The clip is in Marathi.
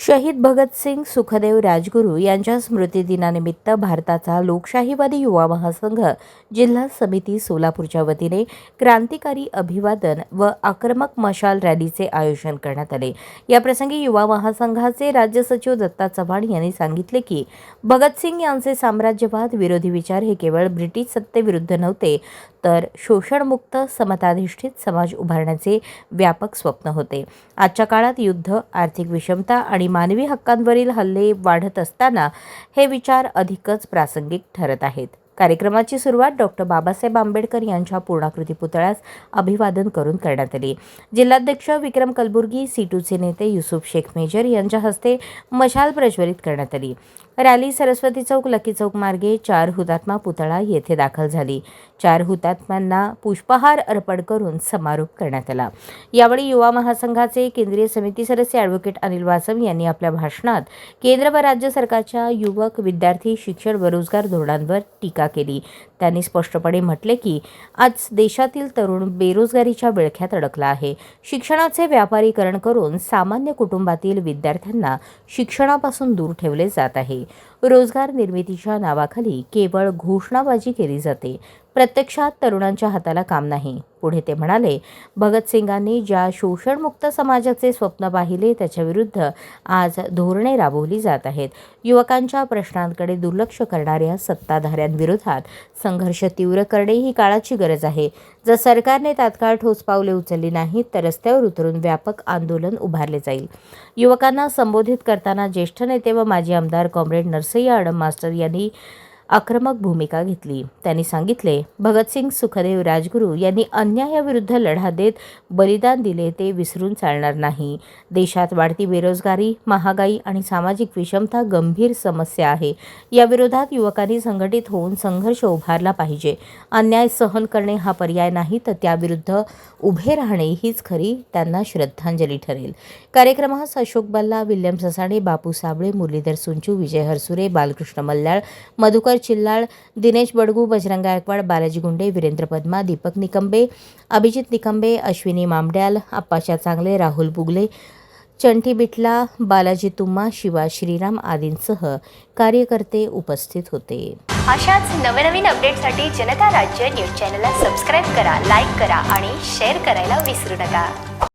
शहीद भगतसिंग सुखदेव राजगुरू यांच्या स्मृतिदिनानिमित्त भारताचा लोकशाहीवादी युवा महासंघ जिल्हा समिती सोलापूरच्या वतीने क्रांतिकारी अभिवादन व आक्रमक मशाल रॅलीचे आयोजन करण्यात आले। याप्रसंगी युवा महासंघाचे राज्य सचिव दत्ता चव्हाण यांनी सांगितले की भगतसिंग यांचे साम्राज्यवाद विरोधी विचार हे केवळ ब्रिटिश सत्तेविरुद्ध नव्हते, तर शोषणमुक्त समताधिष्ठित समाज उभारण्याचे व्यापक स्वप्न होते। आजच्या काळात युद्ध, आर्थिक विषमता आणि मानवी हक्कांवरील हल्ले वाढत असताना हे विचार अधिकच प्रासंगिक ठरत आहेत। कार्यक्रमाची सुरुवात डॉक्टर बाबासाहेब आंबेडकर यांच्या पूर्णाकृती पुतळ्यास अभिवादन करून करण्यात आली। जिल्हाध्यक्ष विक्रम कलबुर्गी, सीटूचे नेते युसुफ शेख मेजर यांच्या हस्ते मशाल प्रज्वलित करण्यात आली। रॅली सरस्वती चौक, लकी चौक मार्गे 4 हुतात्मा पुतळा येथे दाखल झाली। 4 हुतात्म्यांना पुष्पहार अर्पण करून समारोप करण्यात आला। यावेळी युवा महासंघाचे केंद्रीय समिती सदस्य ॲडव्होकेट अनिल वासम यांनी आपल्या भाषणात केंद्र व राज्य सरकारच्या युवक, विद्यार्थी, शिक्षण व रोजगार धोरणांवर टीका केली। त्यांनी स्पष्टपणे म्हटले की आज देशातील तरुण बेरोजगारीच्या विळख्यात अडकला आहे। शिक्षणाचे व्यापारीकरण करून सामान्य कुटुंबातील विद्यार्थ्यांना शिक्षणापासून दूर ठेवले जात आहे। रोजगार निर्मितीच्या नावाखाली केवळ घोषणाबाजी केली जाते, प्रत्यक्षात तरुणांच्या हाताला काम नाही। पुढे ते म्हणाले, भगतसिंगांनी ज्या शोषणमुक्त समाजाचे स्वप्न पाहिले त्याच्याविरुद्ध आज धोरणे राबवली जात आहेत। युवकांच्या प्रश्नांकडे दुर्लक्ष करणाऱ्या सत्ताधाऱ्यांविरोधात संघर्ष तीव्र करणे ही काळाची गरज आहे। जर सरकारने तात्काळ ठोस पावले उचलली नाहीत तर रस्त्यावर उतरून व्यापक आंदोलन उभारले जाईल। युवकांना संबोधित करताना ज्येष्ठ नेते व माजी आमदार कॉम्रेड नरसय्या आडम मास्टर यांनी आक्रमक भूमिका घेतली। त्यांनी सांगितले, भगतसिंग सुखदेव राजगुरू यांनी अन्यायाविरुद्ध लढा देत बलिदान दिले ते विसरून चालणार नाही। देशात वाढती बेरोजगारी, महागाई आणि सामाजिक विषमता गंभीर समस्या आहे। या विरोधात युवकांनी संघटित होऊन संघर्ष उभारला पाहिजे। अन्याय सहन करणे हा पर्याय नाही, तर त्याविरुद्ध उभे राहणे हीच खरी त्यांना श्रद्धांजली ठरेल। कार्यक्रमास अशोक बल्ला, विल्यम ससाणे, बापू साबळे, मुरलीधर सुंचू, विजय हरसुरे, बालकृष्ण मल्लाळ, मधुकर चिल्लाळ, दिनेश बडगू, बजरंग गायकवाड, बालाजी गुंडे, वीरेंद्र पद्मा, दीपक निकंबे, अभिजित निकंबे, अश्विनी मामड्याल, आप्पाशा चांगले, राहुल बुगले, चंटी बिटला, बालाजी तुम्मा, शिवा श्रीराम आदींसह कार्यकर्ते उपस्थित होते। अशाच नवनवीन अपडेटसाठी जनता राज्य न्यूज चॅनलला सबस्क्राईब करा, लाईक करा आणि शेअर करायला विसरू नका।